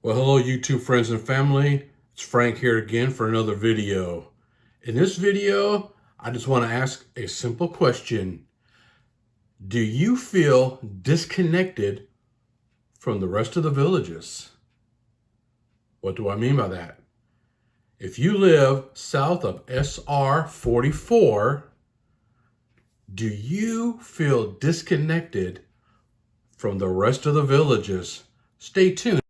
Well, hello YouTube friends and family. It's Frank here again for another video. In this video, I just want to ask a simple question. Do you feel disconnected from the rest of the villages? What do I mean by that? If you live south of SR 44, do you feel disconnected from the rest of the villages? Stay tuned.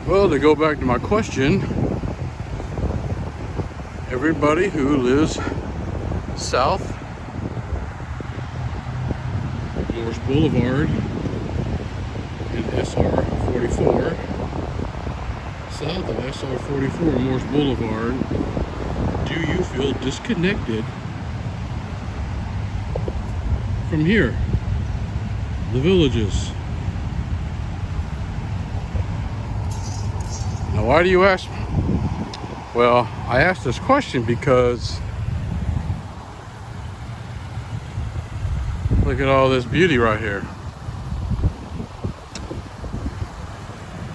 Well, to go back to my question, everybody who lives south of Morse Boulevard and SR 44, south of SR 44 Morse Boulevard, do you feel disconnected from here, the villages? Now, why do you ask? Well, I asked this question because look at all this beauty right here.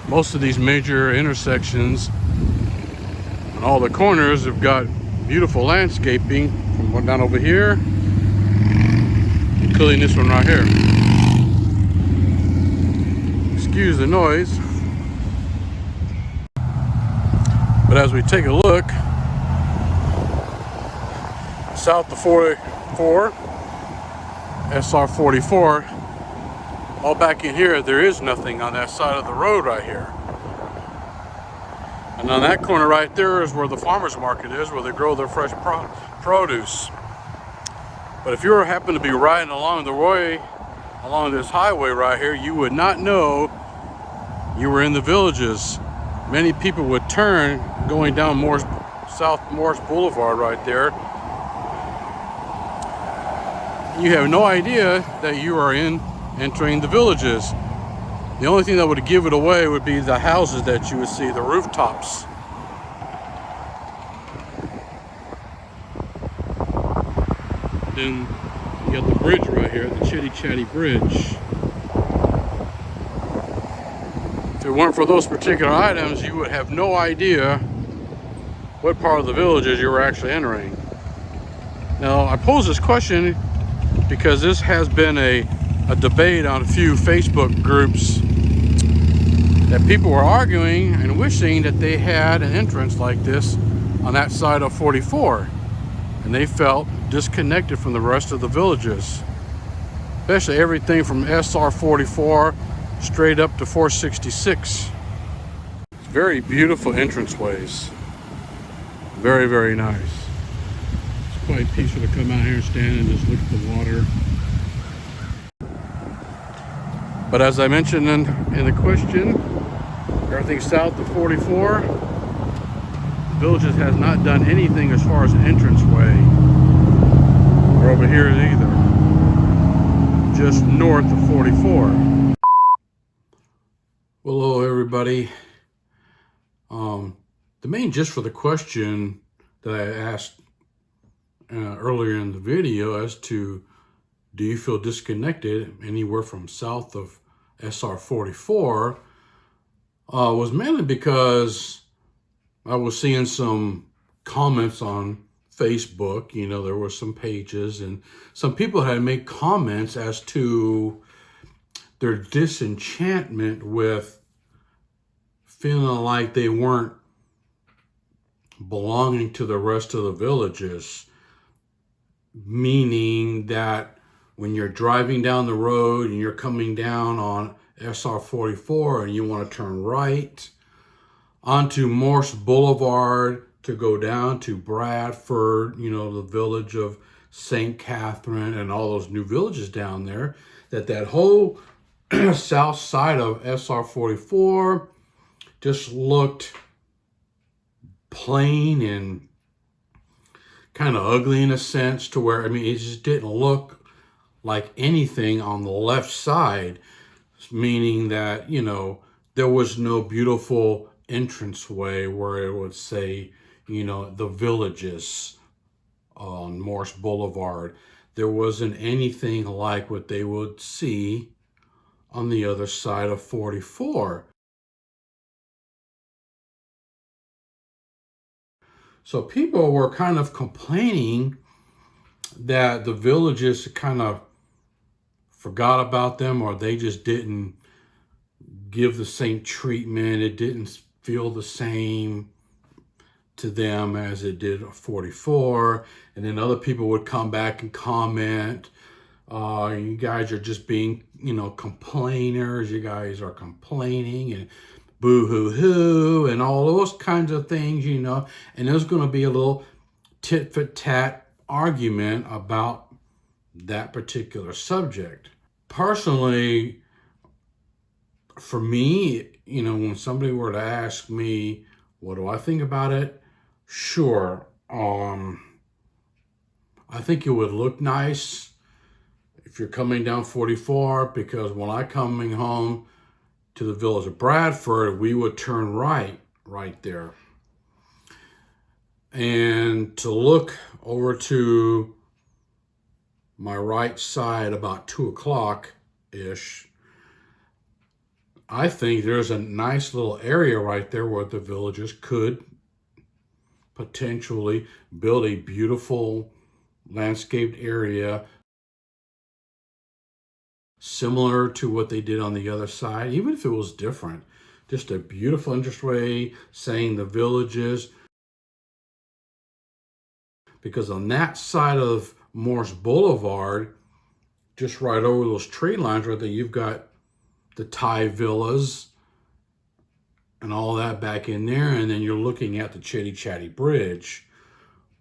Most of these major intersections and all the corners have got beautiful landscaping, from one down over here, including this one right here. Excuse the noise. But as we take a look, south of 44, SR 44, all back in here, there is nothing on that side of the road right here. And on that corner right there is where the farmer's market is, where they grow their fresh produce. But if you happen to be riding along the way, along this highway right here, you would not know you were in the villages. Many people would turn going down South Morse Boulevard right there. You have no idea that you are entering the villages. The only thing that would give it away would be the houses that you would see, the rooftops. Then you got the bridge right here, the Chitty Chatty Bridge. If it weren't for those particular items, you would have no idea what part of the villages you were actually entering. Now, I pose this question because this has been a debate on a few Facebook groups that people were arguing and wishing that they had an entrance like this on that side of 44, and they felt disconnected from the rest of the villages, especially everything from SR 44 straight up to 466. It's very beautiful entranceways. Very, very nice. It's quite peaceful to come out here and stand and just look at the water. But as I mentioned in the question, everything south of 44, villages has not done anything as far as an entranceway, or over here either. Just north of 44. Well, hello everybody. The main gist for the question that I asked earlier in the video as to do you feel disconnected anywhere from south of SR 44 was mainly because I was seeing some comments on Facebook. You know, there were some pages and some people had made comments as to their disenchantment with feeling like they weren't belonging to the rest of the villages, meaning that when you're driving down the road and you're coming down on SR 44 and you want to turn right onto Morse Boulevard to go down to Bradford, you know, the village of St. Catherine, and all those new villages down there, that whole south side of SR 44 just looked plain and kind of ugly in a sense, to where, I mean, it just didn't look like anything on the left side, meaning that, there was no beautiful entranceway where it would say, the villages on Morse Boulevard. There wasn't anything like what they would see on the other side of 44. So people were kind of complaining that the villages kind of forgot about them, or they just didn't give the same treatment. It didn't feel the same to them as it did 44. And then other people would come back and comment, you guys are just being, complainers. You guys are complaining and boo-hoo-hoo and all those kinds of things, And there's going to be a little tit-for-tat argument about that particular subject. Personally, for me, when somebody were to ask me, what do I think about it? Sure. I think it would look nice if you're coming down 44, because when I'm coming home to the village of Bradford, we would turn right there. And to look over to my right side about 2 o'clock-ish, I think there's a nice little area right there where the villagers could potentially build a beautiful landscaped area similar to what they did on the other side, even if it was different. Just a beautiful entranceway saying the villages. Because on that side of Morse Boulevard, just right over those tree lines right there, you've got the Thai villas and all that back in there, and then you're looking at the Chitty Chatty Bridge.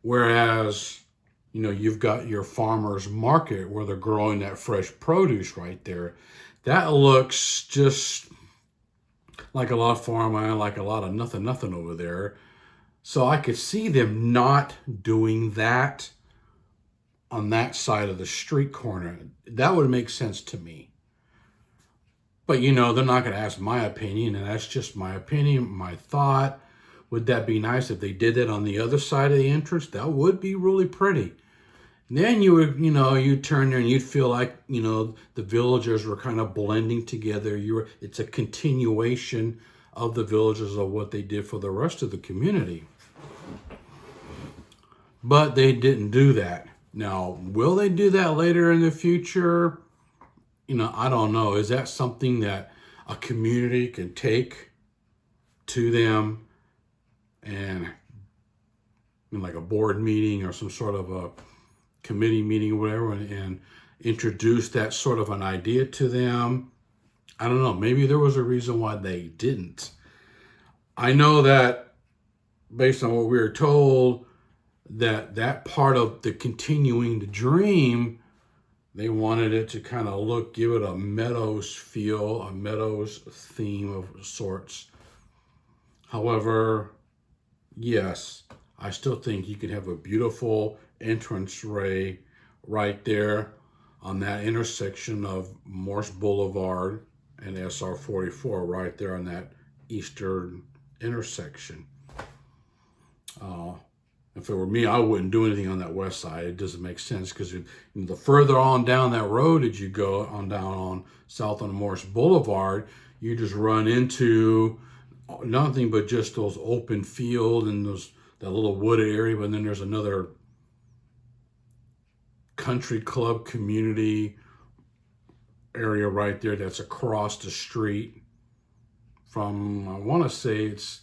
Whereas, you've got your farmers market where they're growing that fresh produce right there. That looks just like a lot of farmland, like a lot of nothing over there. So I could see them not doing that on that side of the street corner. That would make sense to me. But, they're not going to ask my opinion, and that's just my opinion, my thought. Would that be nice if they did that on the other side of the entrance? That would be really pretty. And then you would, you'd turn there and you'd feel like, the villagers were kind of blending together. It's a continuation of the villagers of what they did for the rest of the community. But they didn't do that. Now, will they do that later in the future? I don't know. Is that something that a community can take to them and like a board meeting or some sort of a committee meeting or whatever, and introduce that sort of an idea to them? I don't know. Maybe there was a reason why they didn't. I know that based on what we were told, that part of the continuing the dream, they wanted it to kind of give it a Meadows feel, a Meadows theme of sorts. However, yes, I still think you could have a beautiful entranceway right there on that intersection of Morse Boulevard and SR 44, right there on that eastern intersection. If it were me, I wouldn't do anything on that west side. It doesn't make sense, because the further on down that road that you go on down on south on Morse Boulevard, you just run into nothing but just those open field and that little wooded area. But then there's another country club community area right there that's across the street from, I want to say it's,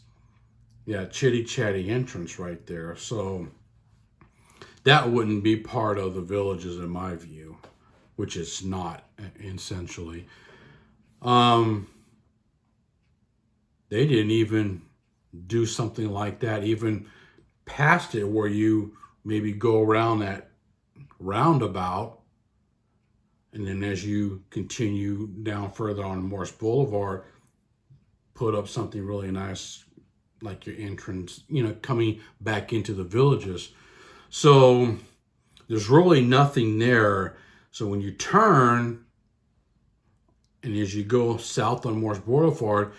Chitty Chatty entrance right there. So that wouldn't be part of the villages in my view, which it's not, essentially. They didn't even do something like that, even past it, where you maybe go around that roundabout. And then as you continue down further on Morse Boulevard, put up something really nice like your entrance, coming back into the villages. So there's really nothing there. So when you turn and as you go south on Morse Boulevard,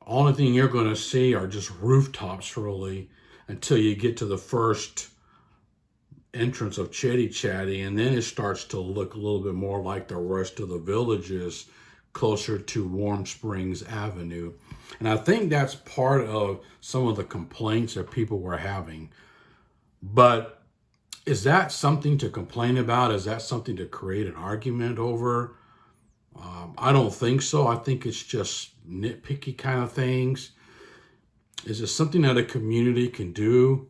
only thing you're going to see are just rooftops really until you get to the first entrance of Chetty Chatty, and then it starts to look a little bit more like the rest of the villages closer to Warm Springs Avenue. And I think that's part of some of the complaints that people were having. But is that something to complain about? Is that something to create an argument over? I don't think so. I think it's just nitpicky kind of things. Is it something that a community can do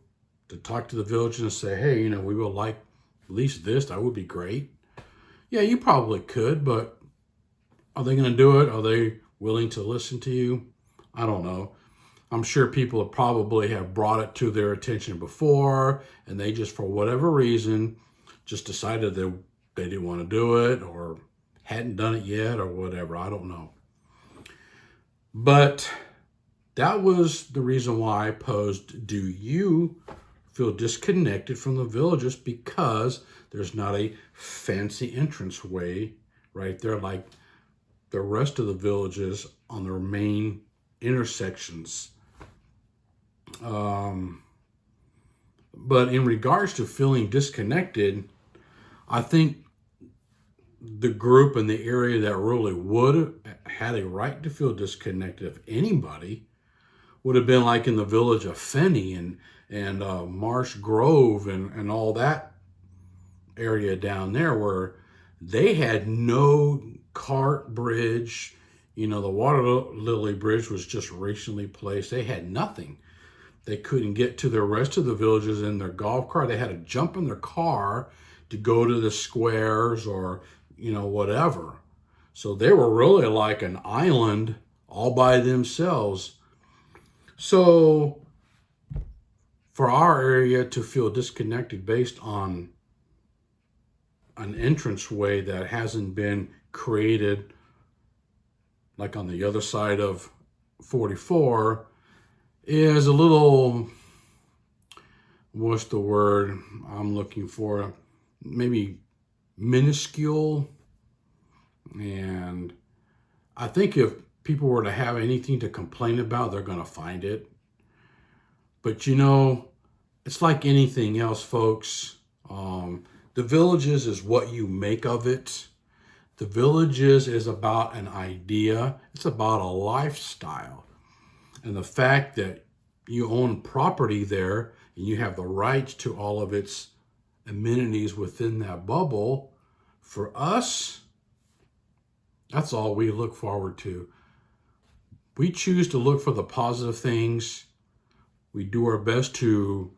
to talk to the village and say, hey, we would like at least this, that would be great? Yeah, you probably could, but are they going to do it? Are they willing to listen to you? I don't know. I'm sure people probably have brought it to their attention before, and they just, for whatever reason, just decided that they didn't want to do it or hadn't done it yet or whatever. I don't know. But that was the reason why I posed, do you feel disconnected from the villages because there's not a fancy entranceway right there like the rest of the villages on their main intersections? But in regards to feeling disconnected, I think the group in the area that really would have had a right to feel disconnected, if anybody, would have been like in the village of Fenney and Marsh Grove and all that area down there, where they had no cart bridge. The Water Lily Bridge was just recently placed. They had nothing. They couldn't get to the rest of the villages in their golf cart. They had to jump in their car to go to the squares or, whatever. So they were really like an island all by themselves. So for our area to feel disconnected based on an entranceway that hasn't been created like on the other side of 44 is a little, what's the word I'm looking for? Maybe minuscule. And I think if people were to have anything to complain about, they're going to find it. But it's like anything else, folks. The Villages is what you make of it. The Villages is about an idea. It's about a lifestyle. And the fact that you own property there and you have the rights to all of its amenities within that bubble, for us, that's all we look forward to. We choose to look for the positive things. We do our best to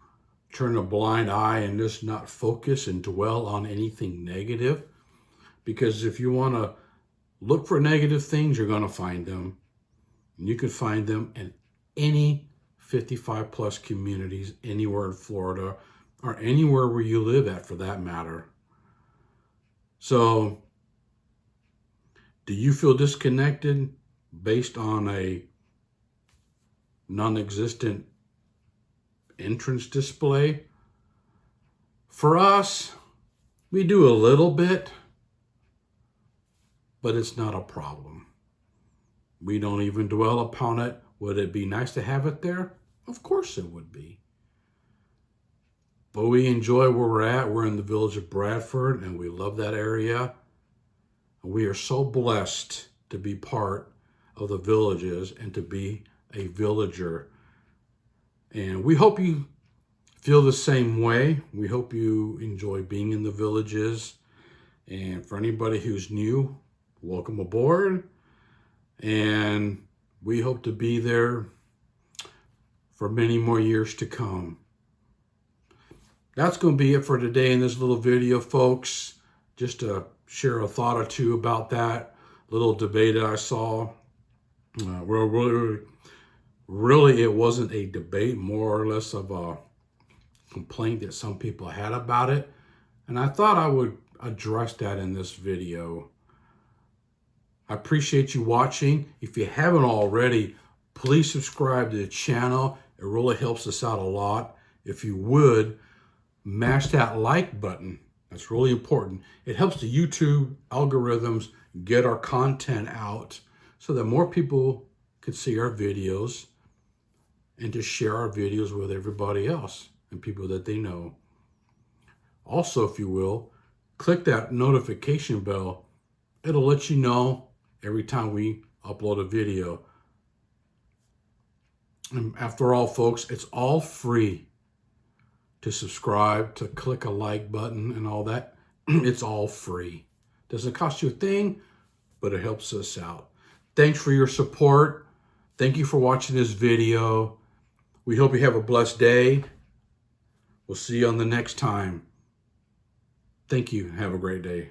turn a blind eye and just not focus and dwell on anything negative. Because if you want to look for negative things, you're going to find them. And you can find them in any 55 plus communities anywhere in Florida or anywhere where you live at, for that matter. So, do you feel disconnected based on a non-existent entrance display? For us, we do a little bit, but it's not a problem. We don't even dwell upon it. Would it be nice to have it there? Of course it would be. But we enjoy where we're at. We're in the village of Bradford, and we love that area. We are so blessed to be part of the Villages and to be a villager. And we hope you feel the same way. We hope you enjoy being in the Villages. And for anybody who's new, welcome aboard. And we hope to be there for many more years to come. That's going to be it for today in this little video, folks. Just to share a thought or two about that little debate I saw. Really, it wasn't a debate, more or less of a complaint that some people had about it. And I thought I would address that in this video. I appreciate you watching. If you haven't already, please subscribe to the channel. It really helps us out a lot. If you would, mash that like button. That's really important. It helps the YouTube algorithms get our content out so that more people can see our videos and to share our videos with everybody else and people that they know. Also, if you will, click that notification bell. It'll let you know every time we upload a video. And after all, folks, it's all free to subscribe, to click a like button and all that. It's all free. Doesn't cost you a thing, but it helps us out. Thanks for your support. Thank you for watching this video. We hope you have a blessed day. We'll see you on the next time. Thank you. Have a great day.